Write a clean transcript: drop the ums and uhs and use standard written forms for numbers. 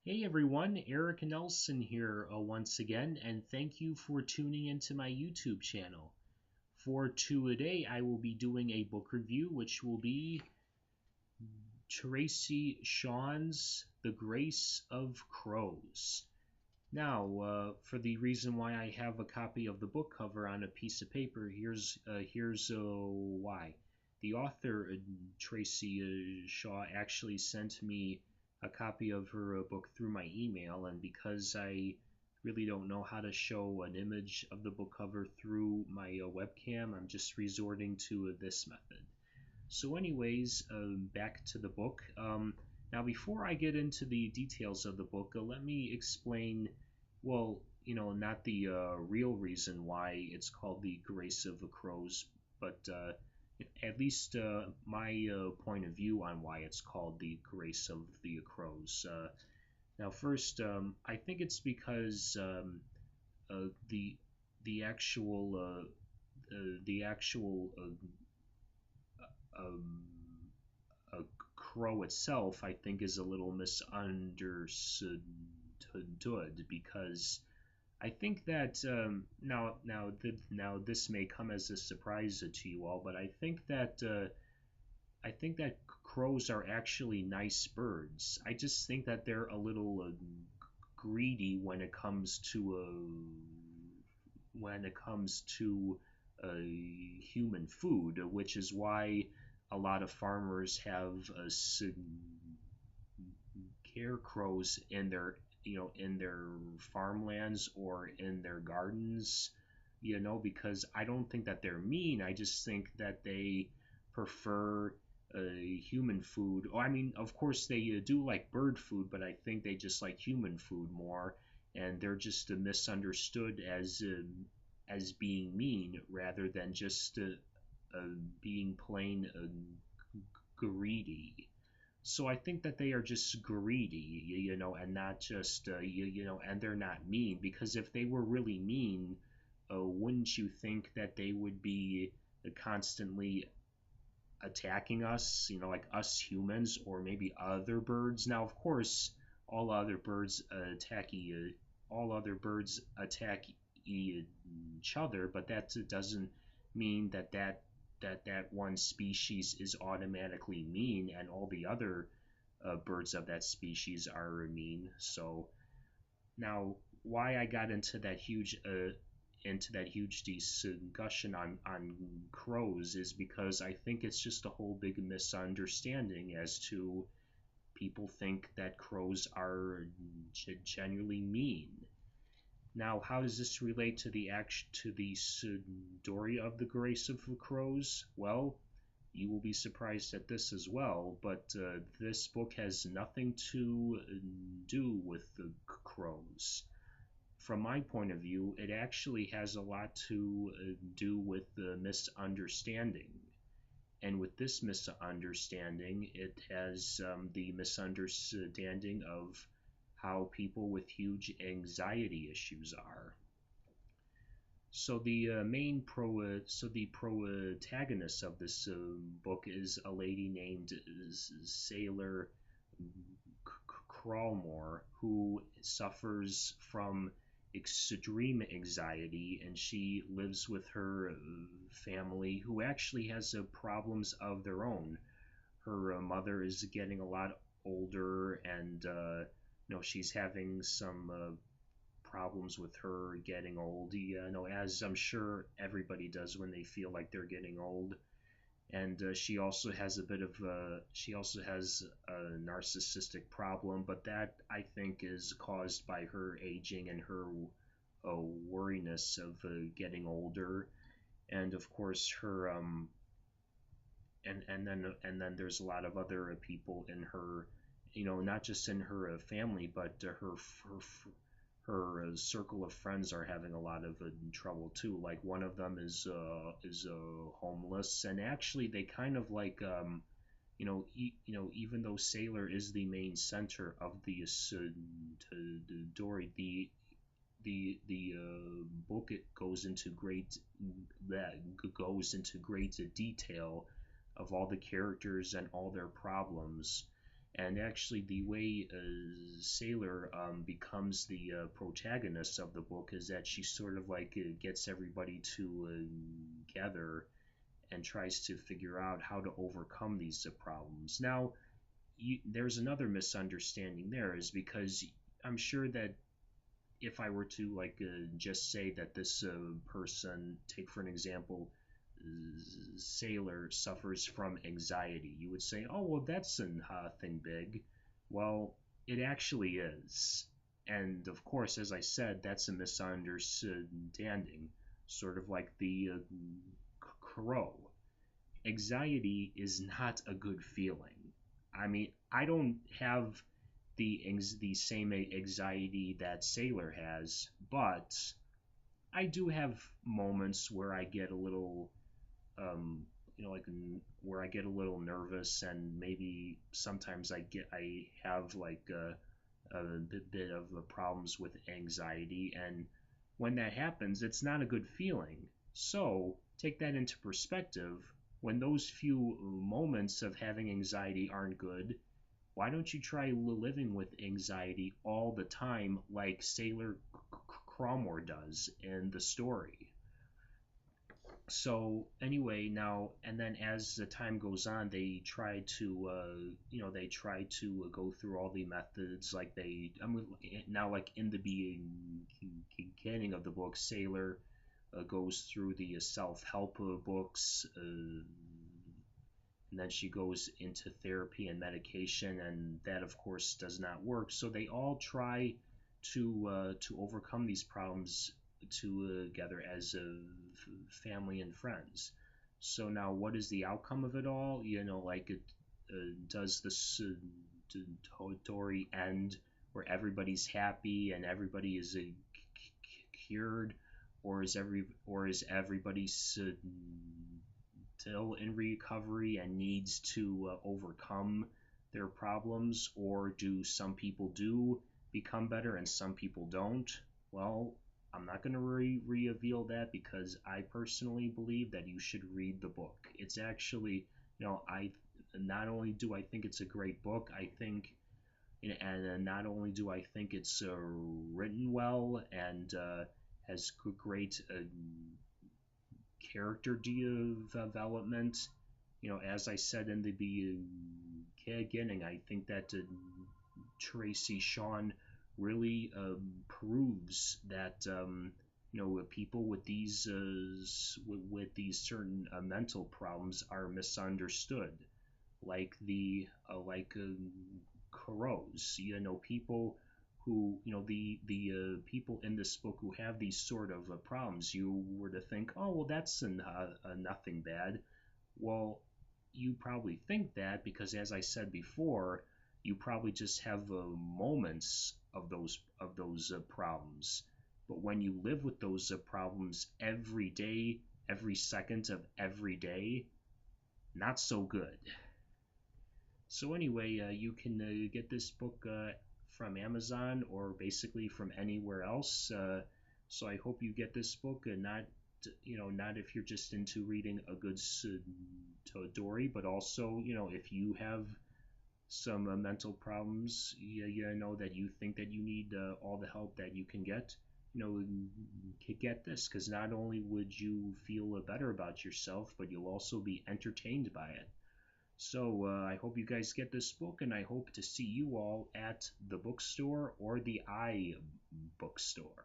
Hey everyone, Eric Nelson here once again, and thank you for tuning into my YouTube channel. For today, I will be doing a book review, which will be Tracy Shawn's The Grace of Crows. Now, for the reason why I have a copy of the book cover on a piece of paper, here's why. The author, Tracy Shaw, actually sent me a copy of her book through my email, and because I really don't know how to show an image of the book cover through my webcam, I'm just resorting to this method. So anyways, back to the book. Now before I get into the details of the book, let me explain, well, not the real reason why it's called The Grace of the Crows, but at least my point of view on why it's called The Grace of the Crows. Now first, I think it's because the actual um, crow itself, I think, is a little misunderstood because I think that now this may come as a surprise to you all, but I think that crows are actually nice birds. I just think that they're a little greedy when it comes to human food, which is why a lot of farmers have scarecrows in their farmlands or in their gardens, because I don't think that they're mean. I just think that they prefer human food. Oh, I mean, of course they do like bird food, but I think they just like human food more, and they're just misunderstood as being mean rather than just being plain greedy. So I think that they are just greedy, and not just, and they're not mean, because if they were really mean, wouldn't you think that they would be constantly attacking us, like us humans or maybe other birds? Now, of course, all other birds attack each other, but that doesn't mean that one species is automatically mean and all the other birds of that species are mean. So now, why I got into that huge discussion on crows is because I think it's just a whole big misunderstanding as to people think that crows are genuinely mean. Now, how does this relate to the story of the Grace of the Crows? Well, you will be surprised at this as well, but this book has nothing to do with the crows. From my point of view, it actually has a lot to do with the misunderstanding. And with this misunderstanding, it has the misunderstanding of how people with huge anxiety issues are. So the protagonist of this book is a lady named Sailor Crawlmore, who suffers from extreme anxiety, and she lives with her family, who actually has problems of their own. Her mother is getting a lot older, and she's having some problems with her getting old. As I'm sure everybody does when they feel like they're getting old. And she also has a narcissistic problem, but that I think is caused by her aging and her worriness of getting older, and of course her and then there's a lot of other people in her, not just in her family, but her circle of friends are having a lot of trouble too. Like one of them is homeless, and actually they kind of like even though Sailor is the main center of the story, the book, it goes into great detail of all the characters and all their problems. And actually, the way Sailor becomes the protagonist of the book is that she sort of like gets everybody to gather and tries to figure out how to overcome these problems. Now, there's another misunderstanding there, is because I'm sure that if I were to like just say that this person, take for an example, Sailor suffers from anxiety, you would say, oh, well, that's a thing big. Well, it actually is. And of course, as I said, that's a misunderstanding, sort of like the crow. Anxiety is not a good feeling. I mean, I don't have the same anxiety that Sailor has, but I do have moments where I get a little, um, like where I get a little nervous, and maybe sometimes I have like a bit of problems with anxiety, and when that happens, it's not a good feeling. So take that into perspective. When those few moments of having anxiety aren't good, why don't you try living with anxiety all the time, like Sailor Cromwell does in the story? So anyway, now and then as the time goes on, they try to go through all the methods, like now, like in the beginning of the book, Sailor goes through the self-help books, and then she goes into therapy and medication, and that of course does not work. So they all try to overcome these problems together as a family and friends. So now, what is the outcome of it all? Like does the story end where everybody's happy and everybody is cured, or is everybody still in recovery and needs to overcome their problems, or do some people do become better and some people don't? Well, I'm not going to reveal that, because I personally believe that you should read the book. It's actually, I not only do I think it's a great book, I think, and not only do I think it's written well and has great character development. As I said in the beginning, I think that Tracy Shawn really proves that people with these certain mental problems are misunderstood, like the crows. People who people in this book who have these sort of problems, you were to think, oh, well, that's nothing bad. Well, you probably think that because, as I said before, you probably just have moments of those problems. But when you live with those problems every day, every second of every day, not so good. So anyway, you can get this book from Amazon, or basically from anywhere else. So I hope you get this book, and not if you're just into reading a good story, but also, if you have some mental problems, you know that you think that you need all the help that you can get. Get this, because not only would you feel better about yourself, but you'll also be entertained by it. So I hope you guys get this book, and I hope to see you all at the bookstore or the bookstore.